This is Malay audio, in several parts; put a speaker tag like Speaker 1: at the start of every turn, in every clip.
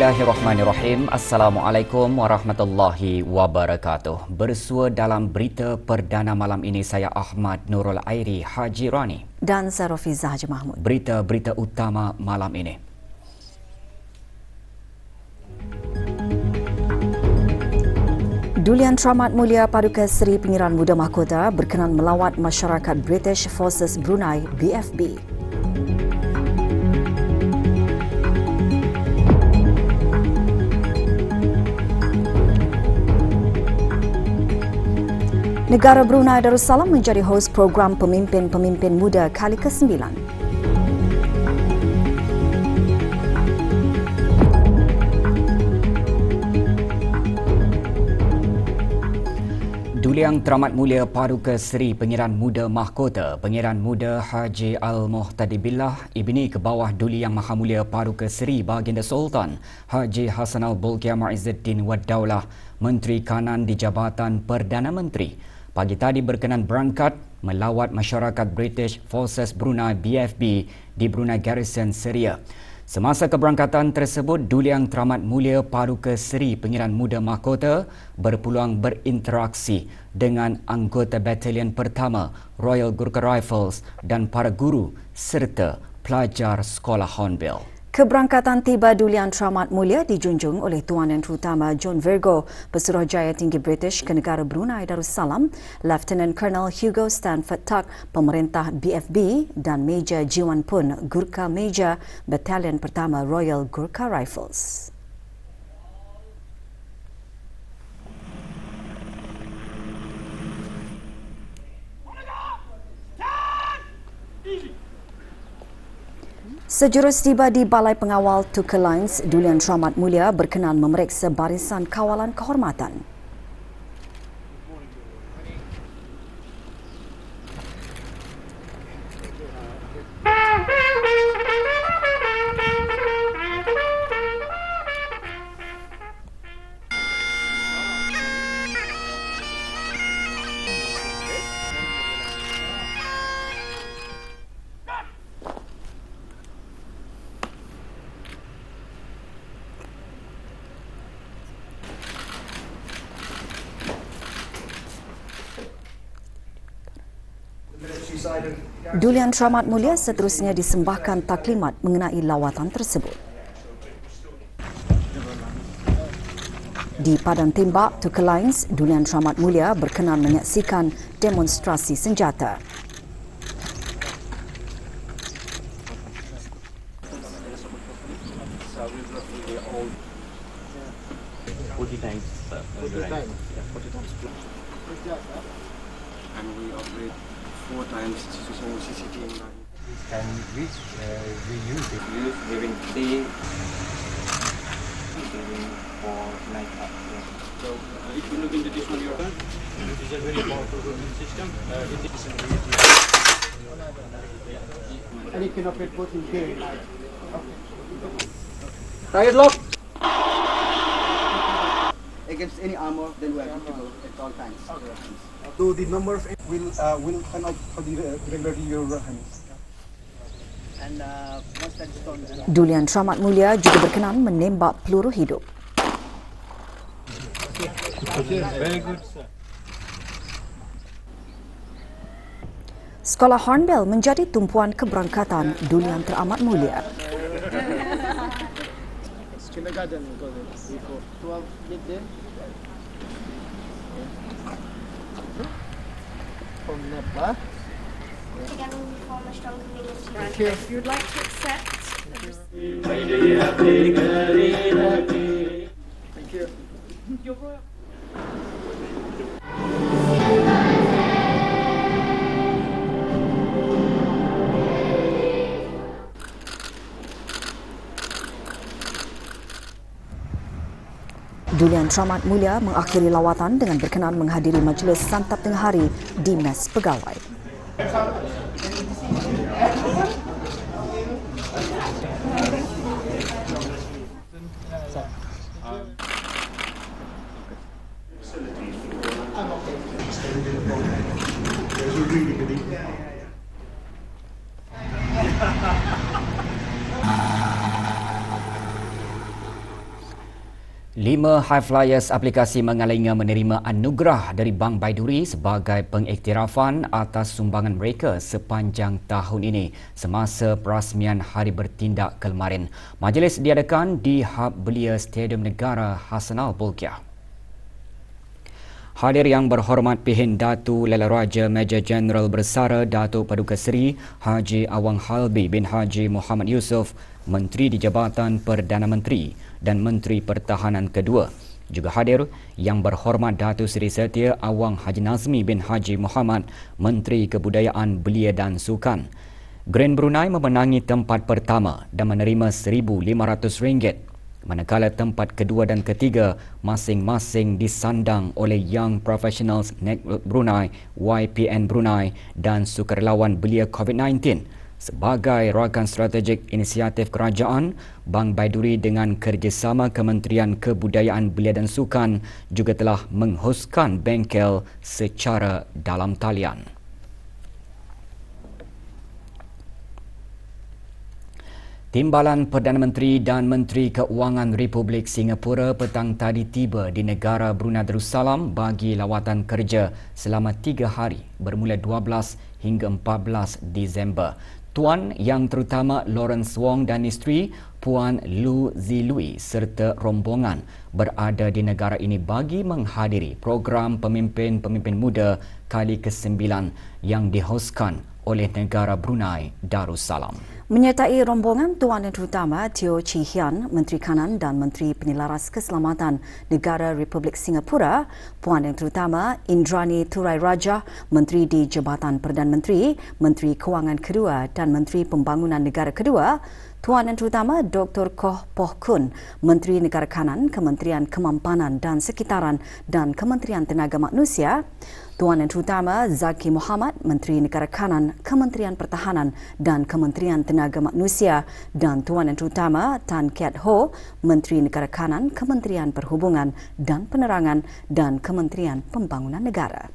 Speaker 1: Bismillahirrahmanirrahim. Assalamualaikum warahmatullahi wabarakatuh. Bersua dalam berita perdana malam ini saya Ahmad Nurul Airi Haji Rani
Speaker 2: dan saya Rafiza Haji Mahmud.
Speaker 1: Berita-berita utama malam ini.
Speaker 2: Duli Yang Teramat Mulia Paduka Seri Pengiran Muda Mahkota berkenan melawat masyarakat British Forces Brunei BFB. Negara Brunei Darussalam menjadi hos program Pemimpin-Pemimpin Muda kali ke-9.
Speaker 1: Duli Yang Teramat Mulia Paduka Seri Pengiran Muda Mahkota, Pengiran Muda Haji Al-Muhtadi Billah Ibni Kebawah Duli Yang Maha Mulia Paduka Seri Baginda Sultan Haji Hassan Al-Bolkiah Muizzuddin Wad Daulah, Menteri Kanan di Jabatan Perdana Menteri, pagi tadi berkenan berangkat melawat masyarakat British Forces Brunei BFB di Brunei Garrison, Seria. Semasa keberangkatan tersebut, Duli Yang Teramat Mulia Paduka Seri Pengiran Muda Mahkota berpeluang berinteraksi dengan anggota Batalion Pertama Royal Gurkha Rifles dan para guru serta pelajar Sekolah Hornbill.
Speaker 2: Keberangkatan tiba Duli Yang Teramat Mulia dijunjung oleh Tuan Yang Terutama John Virgo, Pesuruhjaya Tinggi British ke negara Brunei Darussalam, Lieutenant Colonel Hugo Stanford Tuck, Pemerintah BFB dan Major Jiwan Pun, Gurkha Major Batalion Pertama Royal Gurkha Rifles. Sejurus tiba di Balai Pengawal Tuker Lines, Duli Yang Teramat Mulia berkenan memeriksa barisan kawalan kehormatan. Duli Yang Teramat Mulia seterusnya disembahkan taklimat mengenai lawatan tersebut. Di Padang Tembak Tuker Lines, Duli Yang Teramat Mulia berkenan menyaksikan demonstrasi senjata.
Speaker 3: And we operate 4 times CCTV.
Speaker 4: And which we use it?
Speaker 3: We use during day, during for night up. Yeah.
Speaker 5: So if you look into this one, your gun, it is a very powerful gun system. It is
Speaker 4: And you can operate both in day and night.
Speaker 5: target lock.
Speaker 4: Against any armor, then we are good to go at all times.
Speaker 6: So the number of will turn out for the regularly your hands.
Speaker 4: And once that is done,
Speaker 2: Duli Yang Teramat Mulia juga berkenan menembak peluru hidup.
Speaker 5: Very good, sir.
Speaker 2: Sekolah Hornbill menjadi tumpuan keberangkatan Duli Yang Teramat Mulia.
Speaker 4: kindergarten we go there. We go 12 live there. From Nepal.
Speaker 7: Together we form a strong community.
Speaker 4: Okay.
Speaker 7: If you'd like to accept
Speaker 4: Thank you.
Speaker 2: Duli Yang Teramat Mulia mengakhiri lawatan dengan berkenan menghadiri majlis santap tengah hari di Mes Pegawai.
Speaker 1: 5 high flyers aplikasi mengalinga menerima anugerah dari Bank Baiduri sebagai pengiktirafan atas sumbangan mereka sepanjang tahun ini semasa perasmian Hari Bertindak kemarin. Majlis diadakan di Hub Belia Stadium Negara Hassanal Bolkiah. Hadir yang berhormat Pihin Datu Lela Raja Major Jeneral Bersara Datuk Paduka Seri Haji Awang Halbi bin Haji Muhammad Yusof, Menteri di Jabatan Perdana Menteri dan Menteri Pertahanan kedua. Juga hadir yang berhormat Datuk Seri Setia Awang Haji Nazmi bin Haji Muhammad, Menteri Kebudayaan Belia dan Sukan. Grand Brunei memenangi tempat pertama dan menerima RM1,500. Manakala tempat kedua dan ketiga masing-masing disandang oleh Young Professionals Network Brunei, YPN Brunei dan Sukarelawan Belia COVID-19. Sebagai rakan strategik inisiatif kerajaan, Bank Baiduri dengan kerjasama Kementerian Kebudayaan Belia dan Sukan juga telah menghoskan bengkel secara dalam talian. Timbalan Perdana Menteri dan Menteri Keuangan Republik Singapura petang tadi tiba di negara Brunei Darussalam bagi lawatan kerja selama 3 hari bermula 12 hingga 14 Disember. Tuan Yang Terutama Lawrence Wong dan isteri Puan Lu Zilui serta rombongan berada di negara ini bagi menghadiri program Pemimpin-Pemimpin Muda kali ke-9 yang dihoskan oleh negara Brunei Darussalam.
Speaker 2: Menyertai rombongan Tuan Yang Terutama Teo Chee Hean, Menteri Kanan dan Menteri Penyelaras Keselamatan Negara Republik Singapura, Puan Yang Terutama Indrani Turai Raja, Menteri di Jabatan Perdana Menteri, Menteri Kewangan kedua dan Menteri Pembangunan Negara kedua, Tuan Yang Terutama Dr. Koh Poh Kun, Menteri Negara Kanan, Kementerian Kemampanan dan Sekitaran dan Kementerian Tenaga Manusia, Tuan Yang Terutama Zaki Muhammad, Menteri Negara Kanan, Kementerian Pertahanan dan Kementerian Tenaga Manusia dan Tuan Yang Terutama Tan Kiat Ho, Menteri Negara Kanan, Kementerian Perhubungan dan Penerangan dan Kementerian Pembangunan Negara.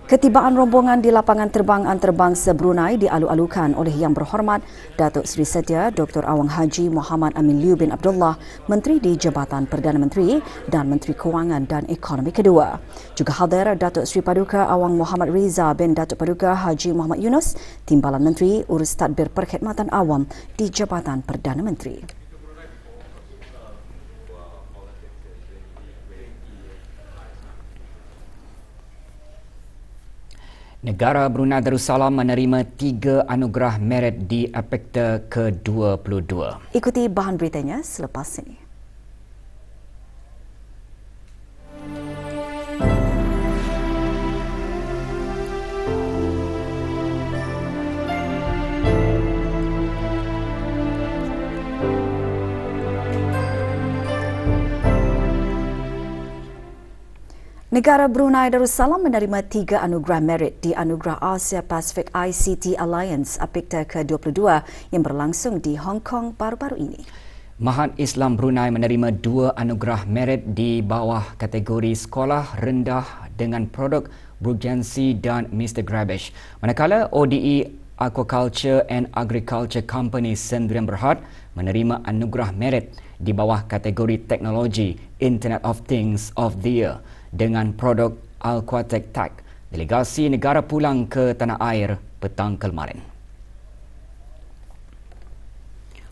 Speaker 2: Ketibaan rombongan di lapangan terbang antarabangsa Brunei dialu-alukan oleh Yang Berhormat Datuk Seri Setia Dr. Awang Haji Muhammad Amin Liu bin Abdullah, Menteri di Jabatan Perdana Menteri dan Menteri Kewangan dan Ekonomi kedua. Juga hadir Datuk Seri Paduka Awang Muhammad Riza bin Datuk Paduka Haji Muhammad Yunus, Timbalan Menteri Urus Tadbir Perkhidmatan Awam di Jabatan Perdana Menteri.
Speaker 1: Negara Brunei Darussalam menerima 3 anugerah merit di Apekta ke-22.
Speaker 2: Ikuti bahan beritanya selepas ini. Negara Brunei Darussalam menerima 3 anugerah merit di Anugerah Asia Pacific ICT Alliance Apekta ke-22 yang berlangsung di Hong Kong baru-baru ini.
Speaker 1: Mahat Islam Brunei menerima 2 anugerah merit di bawah kategori sekolah rendah dengan produk bergensi dan Mr. Grabbish. Manakala ODE Aquaculture and Agriculture Company Sendirian Berhad menerima anugerah merit di bawah kategori teknologi Internet of Things of the Year dengan produk Alquatec Tech. Delegasi negara pulang ke tanah air petang kemarin.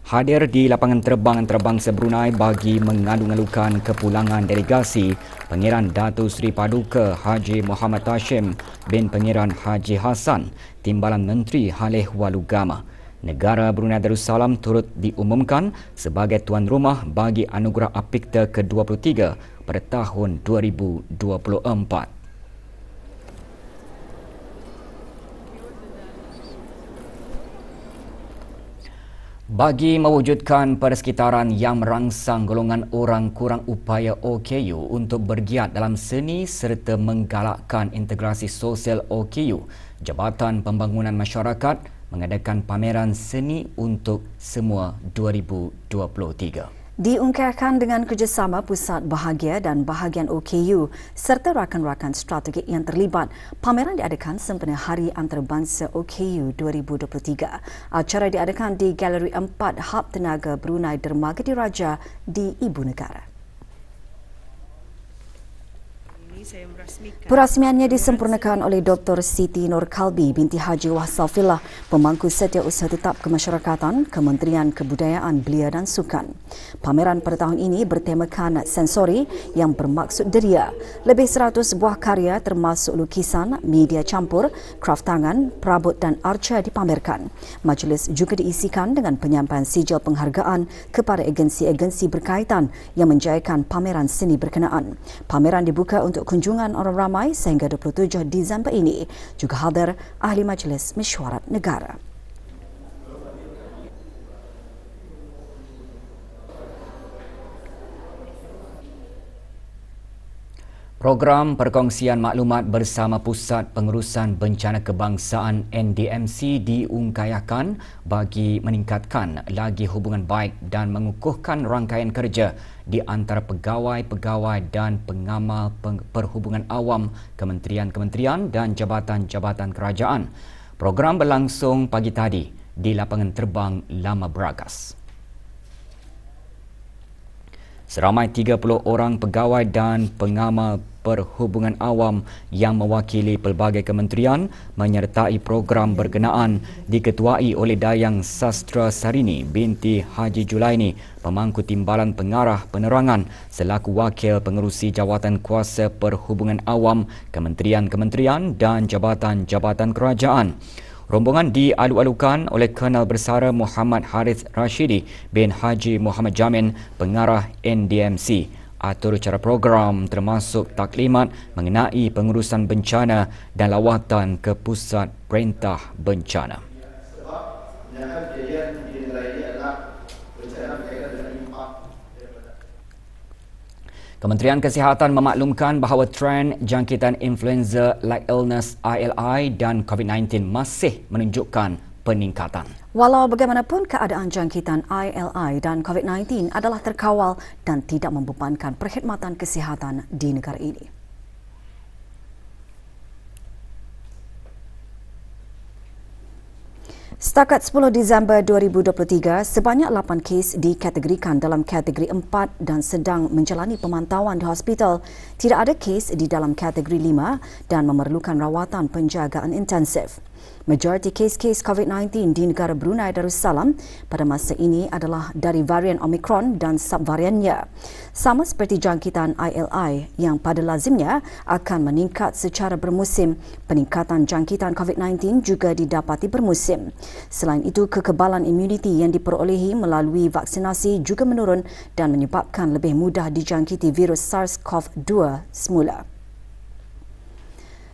Speaker 1: Hadir di lapangan terbang antarabangsa Brunei bagi mengalu-alukan kepulangan delegasi Pangeran Datuk Seri Paduka Haji Muhammad Hashim bin Pangeran Haji Hassan, Timbalan Menteri Halih Walugama. Negara Brunei Darussalam turut diumumkan sebagai tuan rumah bagi Anugerah Apekta ke-23 pada tahun 2024. Bagi mewujudkan persekitaran yang merangsang golongan orang kurang upaya OKU untuk bergiat dalam seni serta menggalakkan integrasi sosial OKU, Jabatan Pembangunan Masyarakat mengadakan pameran seni untuk semua 2023.
Speaker 2: Diungkapkan dengan kerjasama Pusat Bahagia dan Bahagian OKU serta rakan-rakan strategik yang terlibat, pameran diadakan sempena Hari Antarabangsa OKU 2023. Acara diadakan di Galeri 4 Hub Tenaga Brunei Dermaga Diraja di Ibu Negara. Perasmiannya disempurnakan oleh Dr. Siti Nur Kalbi binti Haji Wahsafillah, Pemangku Setiausaha Tetap Kemasyarakatan, Kementerian Kebudayaan, Belia dan Sukan. Pameran pada tahun ini bertemakan sensori yang bermaksud deria. Lebih 100 buah karya termasuk lukisan, media campur, kraf tangan, perabot dan arca dipamerkan. Majlis juga diisikan dengan penyampaian sijil penghargaan kepada agensi-agensi berkaitan yang menjayakan pameran seni berkenaan. Pameran dibuka untuk kunjungan orang ramai sehingga 27 Disember ini. Juga hadir Ahli Majlis Mesyuarat Negara.
Speaker 1: Program Perkongsian Maklumat bersama Pusat Pengurusan Bencana Kebangsaan NDMC diungkayakan bagi meningkatkan lagi hubungan baik dan mengukuhkan rangkaian kerja di antara pegawai-pegawai dan pengamal perhubungan awam kementerian-kementerian dan jabatan-jabatan kerajaan. Program berlangsung pagi tadi di lapangan terbang Lama Bragas. Seramai 30 orang pegawai dan pengamal perhubungan awam yang mewakili pelbagai kementerian menyertai program berkenaan diketuai oleh Dayang Sastra Sarini binti Haji Julaini, Pemangku Timbalan Pengarah Penerangan selaku Wakil Pengerusi Jawatan Kuasa Perhubungan Awam Kementerian-Kementerian dan Jabatan-Jabatan Kerajaan. Rombongan dialu-alukan oleh Kolonel Bersara Muhammad Harith Rashidi bin Haji Muhammad Jamin, Pengarah NDMC. Atur cara program termasuk taklimat mengenai pengurusan bencana dan lawatan ke Pusat Perintah Bencana. Kementerian Kesihatan memaklumkan bahawa trend jangkitan influenza-like illness ILI dan COVID-19 masih menunjukkan peningkatan.
Speaker 2: Walau bagaimanapun, keadaan jangkitan ILI dan COVID-19 adalah terkawal dan tidak membebankan perkhidmatan kesihatan di negara ini. Setakat 10 Disember 2023, sebanyak 8 kes dikategorikan dalam kategori 4 dan sedang menjalani pemantauan di hospital. Tidak ada kes di dalam kategori 5 dan memerlukan rawatan penjagaan intensif. Majoriti kes-kes COVID-19 di negara Brunei Darussalam pada masa ini adalah dari varian Omicron dan subvariannya. Sama seperti jangkitan ILI yang pada lazimnya akan meningkat secara bermusim, peningkatan jangkitan COVID-19 juga didapati bermusim. Selain itu, kekebalan imuniti yang diperolehi melalui vaksinasi juga menurun dan menyebabkan lebih mudah dijangkiti virus SARS-CoV-2 semula.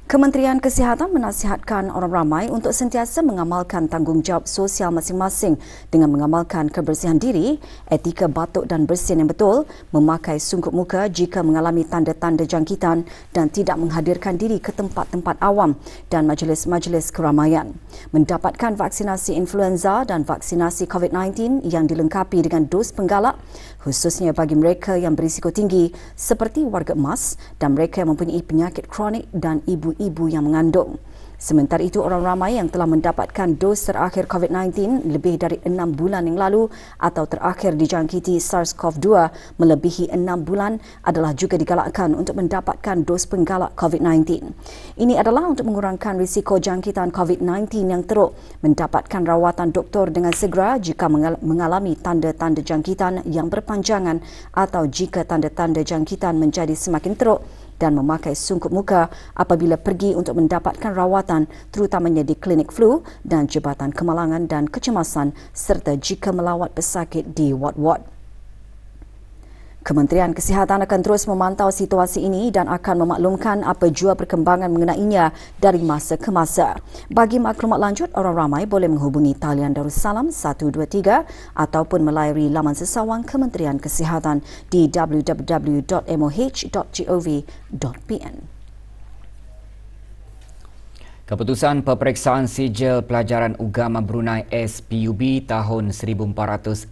Speaker 2: Kementerian Kesihatan menasihatkan orang ramai untuk sentiasa mengamalkan tanggungjawab sosial masing-masing dengan mengamalkan kebersihan diri, etika batuk dan bersin yang betul, memakai sungkup muka jika mengalami tanda-tanda jangkitan dan tidak menghadirkan diri ke tempat-tempat awam dan majlis-majlis keramaian. Mendapatkan vaksinasi influenza dan vaksinasi COVID-19 yang dilengkapi dengan dos penggalak, khususnya bagi mereka yang berisiko tinggi seperti warga emas dan mereka yang mempunyai penyakit kronik dan ibu yang mengandung. Sementara itu, orang ramai yang telah mendapatkan dos terakhir COVID-19 lebih dari 6 bulan yang lalu atau terakhir dijangkiti SARS-CoV-2 melebihi 6 bulan adalah juga digalakkan untuk mendapatkan dos penggalak COVID-19. Ini adalah untuk mengurangkan risiko jangkitan COVID-19 yang teruk, mendapatkan rawatan doktor dengan segera jika mengalami tanda-tanda jangkitan yang berpanjangan atau jika tanda-tanda jangkitan menjadi semakin teruk, dan memakai sungkup muka apabila pergi untuk mendapatkan rawatan terutamanya di klinik flu dan Jabatan Kemalangan dan Kecemasan serta jika melawat pesakit di ward-ward. Kementerian Kesihatan akan terus memantau situasi ini dan akan memaklumkan apa jua perkembangan mengenainya dari masa ke masa. Bagi maklumat lanjut, orang ramai boleh menghubungi talian Darussalam 123 ataupun melayari laman sesawang Kementerian Kesihatan di www.moh.gov.pn.
Speaker 1: Keputusan peperiksaan sijil pelajaran agama Brunei SPUB tahun 1444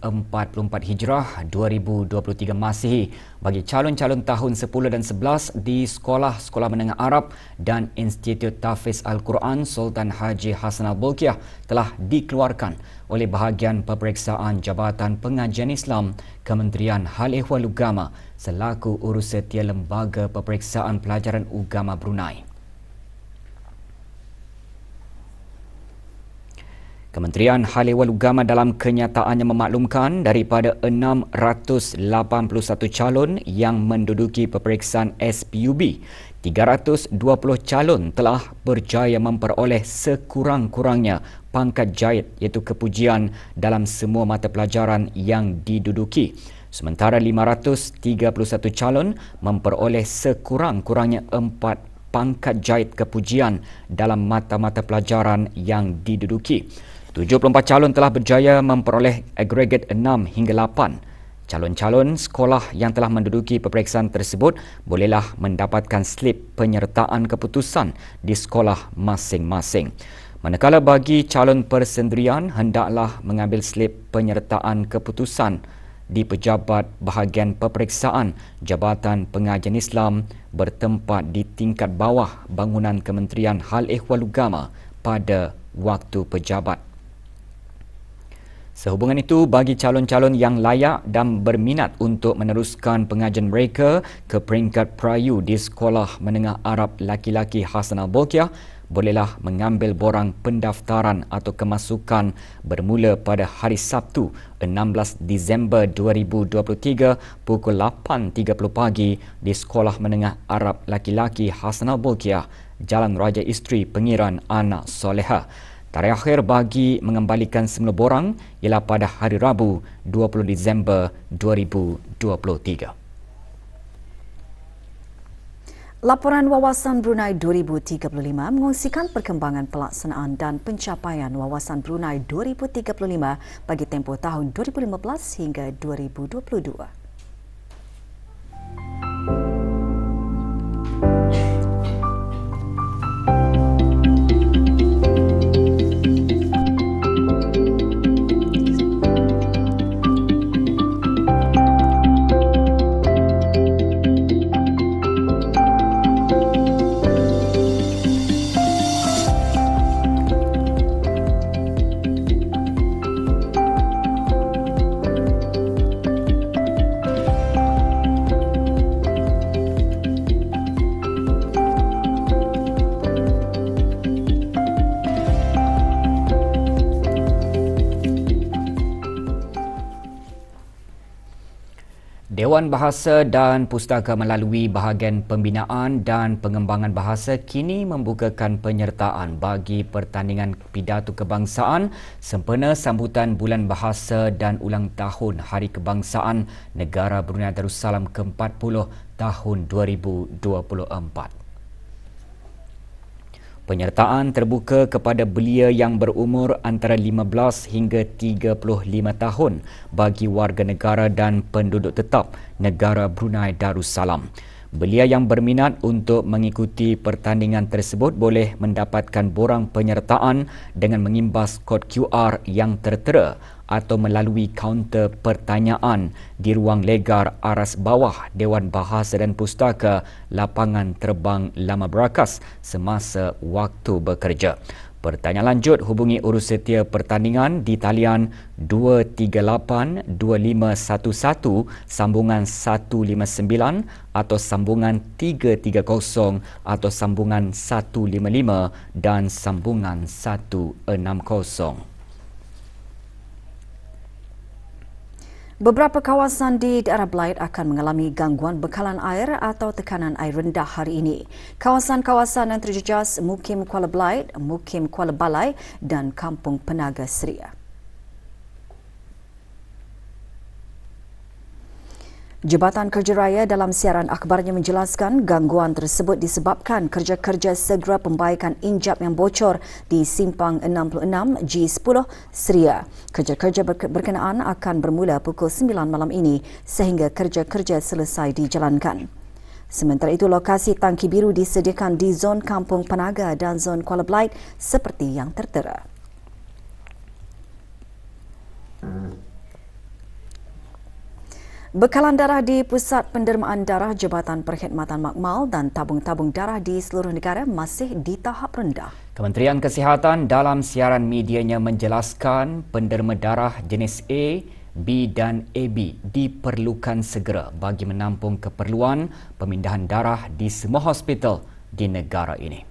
Speaker 1: Hijrah 2023 Masihi bagi calon-calon tahun 10 dan 11 di Sekolah Menengah Arab dan Institut Tahfiz Al-Quran Sultan Haji Hassanal Bolkiah telah dikeluarkan oleh bahagian peperiksaan Jabatan Pengajian Islam Kementerian Hal Ehwal Agama selaku Urussetia Lembaga Peperiksaan Pelajaran Agama Brunei. Kementerian Hal Ehwal Agama dalam kenyataannya memaklumkan daripada 681 calon yang menduduki peperiksaan SPUB, 320 calon telah berjaya memperoleh sekurang-kurangnya pangkat jayid iaitu kepujian dalam semua mata pelajaran yang diduduki. Sementara 531 calon memperoleh sekurang-kurangnya 4 pangkat jayid kepujian dalam mata-mata pelajaran yang diduduki. 74 calon telah berjaya memperoleh agregat 6 hingga 8. Calon-calon sekolah yang telah menduduki peperiksaan tersebut bolehlah mendapatkan slip penyertaan keputusan di sekolah masing-masing. Manakala bagi calon persendirian hendaklah mengambil slip penyertaan keputusan di pejabat bahagian peperiksaan Jabatan Pengajian Islam bertempat di tingkat bawah bangunan Kementerian Hal Ehwal Agama pada waktu pejabat. Sehubungan itu, bagi calon-calon yang layak dan berminat untuk meneruskan pengajian mereka ke peringkat perayu di Sekolah Menengah Arab Laki-Laki Hassanal Bolkiah, bolehlah mengambil borang pendaftaran atau kemasukan bermula pada hari Sabtu 16 Disember 2023 pukul 8.30 pagi di Sekolah Menengah Arab Laki-Laki Hassanal Bolkiah, Jalan Raja Isteri Pengiran Anak Soleha. Tarikh akhir bagi mengembalikan semula borang ialah pada hari Rabu 20 Disember 2023.
Speaker 2: Laporan Wawasan Brunei 2035 mengongsikan perkembangan pelaksanaan dan pencapaian Wawasan Brunei 2035 bagi tempoh tahun 2015 hingga 2022.
Speaker 1: Dewan Bahasa dan Pustaka melalui bahagian pembinaan dan pengembangan bahasa kini membukakan penyertaan bagi pertandingan pidato kebangsaan sempena sambutan Bulan Bahasa dan ulang tahun Hari Kebangsaan Negara Brunei Darussalam ke-40 tahun 2024. Penyertaan terbuka kepada belia yang berumur antara 15 hingga 35 tahun bagi warga negara dan penduduk tetap negara Brunei Darussalam. Belia yang berminat untuk mengikuti pertandingan tersebut boleh mendapatkan borang penyertaan dengan mengimbas kod QR yang tertera atau melalui kaunter pertanyaan di ruang legar aras bawah Dewan Bahasa dan Pustaka Lapangan Terbang Lama Berakas semasa waktu bekerja. Pertanyaan lanjut hubungi Urussetia Pertandingan di talian 238-2511 sambungan 159 atau sambungan 330 atau sambungan 155 dan sambungan 160.
Speaker 2: Beberapa kawasan di daerah Belait akan mengalami gangguan bekalan air atau tekanan air rendah hari ini. Kawasan-kawasan yang terjejas Mukim Kuala Belait, Mukim Kuala Balai dan Kampung Penaga Seria. Jabatan Kerja Raya dalam siaran akhbarnya menjelaskan gangguan tersebut disebabkan kerja-kerja segera pembaikan injap yang bocor di Simpang 66 G10 Seria. Kerja-kerja berkenaan akan bermula pukul 9 malam ini sehingga kerja-kerja selesai dijalankan. Sementara itu, lokasi tangki biru disediakan di zon Kampung Penaga dan zon Kuala Belait seperti yang tertera. Bekalan darah di Pusat Pendermaan Darah Jabatan Perkhidmatan Makmal dan tabung-tabung darah di seluruh negara masih di tahap rendah.
Speaker 1: Kementerian Kesihatan dalam siaran medianya menjelaskan penderma darah jenis A, B dan AB diperlukan segera bagi menampung keperluan pemindahan darah di semua hospital di negara ini.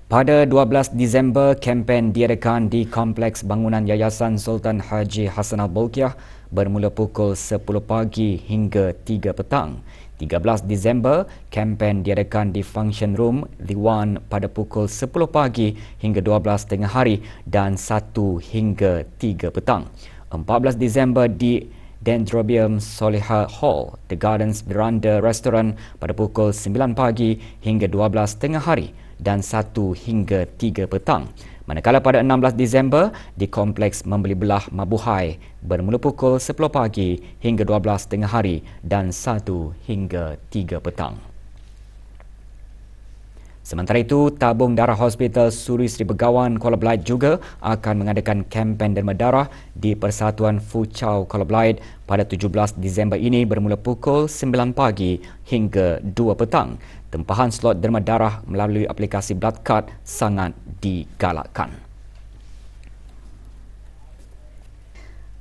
Speaker 1: Pada 12 Disember, kempen diadakan di Kompleks Bangunan Yayasan Sultan Haji Hassanal Bolkiah bermula pukul 10 pagi hingga 3 petang. 13 Disember, kempen diadakan di Function Room The One pada pukul 10 pagi hingga 12 tengah hari dan 1 hingga 3 petang. 14 Disember di Dendrobium Soliha Hall, The Gardens Veranda Restaurant pada pukul 9 pagi hingga 12 tengah hari dan 1 hingga 3 petang. Manakala pada 16 Disember di Kompleks Membeli Belah Mabuhay bermula pukul 10 pagi hingga 12 tengah hari dan 1 hingga 3 petang. Sementara itu, tabung darah Hospital Suri Sri Begawan Kuala Belait juga akan mengadakan kempen derma darah di Persatuan Fuchau Kuala Belait pada 17 Disember ini bermula pukul 9 pagi hingga 2 petang. Tempahan slot derma darah melalui aplikasi Blood Card sangat digalakkan.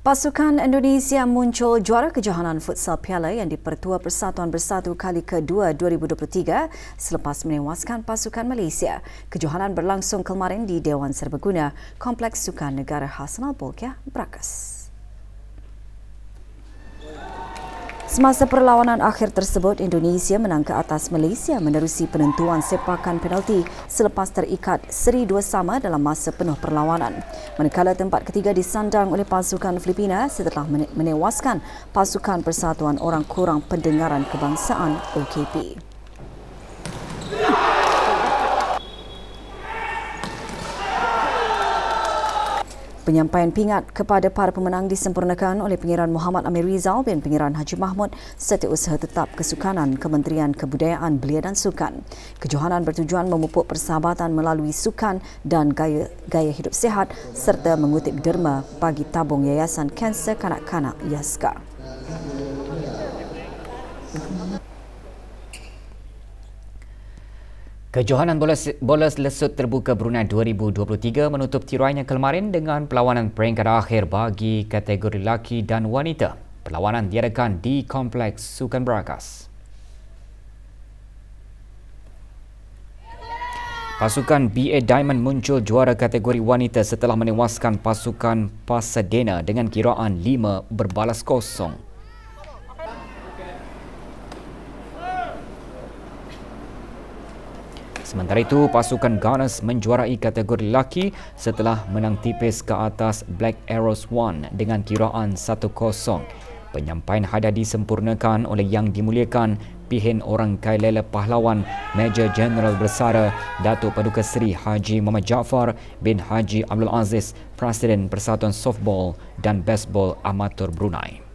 Speaker 2: Pasukan Indonesia muncul juara kejohanan futsal Piala yang dipertua Persatuan Bersatu kali kedua 2023 selepas menewaskan pasukan Malaysia. Kejohanan berlangsung kemarin di Dewan Serbaguna, Kompleks Sukan Negara Hassanal Bolkiah, Brakas. Semasa perlawanan akhir tersebut, Indonesia menang ke atas Malaysia menerusi penentuan sepakan penalti selepas terikat seri 2-2 dalam masa penuh perlawanan. Manakala tempat ketiga disandang oleh pasukan Filipina setelah menewaskan pasukan Persatuan Orang Kurang Pendengaran Kebangsaan OKP. Penyampaian pingat kepada para pemenang disempurnakan oleh Pengiran Muhammad Amir Rizal bin Pengiran Haji Mahmud Setiausaha Tetap Kesukanan Kementerian Kebudayaan Belia dan Sukan. Kejohanan bertujuan memupuk persahabatan melalui sukan dan gaya hidup sihat serta mengutip derma bagi tabung Yayasan Kanser Kanak-Kanak YASKA.
Speaker 1: Kejohanan bola lesut terbuka Brunei 2023 menutup tirainya kemarin dengan perlawanan peringkat akhir bagi kategori lelaki dan wanita. Perlawanan diadakan di Kompleks Sukan Brakas. Pasukan BA Diamond muncul juara kategori wanita setelah menewaskan pasukan Pasadena dengan kiraan 5-0. Sementara itu, pasukan Gunners menjuarai kategori lelaki setelah menang tipis ke atas Black Arrows One dengan kiraan 1-0. Penyampaian hadiah disempurnakan oleh Yang Dimuliakan Pihin Orang Kailela Pahlawan Major General Bersara Datuk Paduka Seri Haji Muhammad Jaafar bin Haji Abdul Aziz, Presiden Persatuan Softball dan Baseball Amatur Brunei.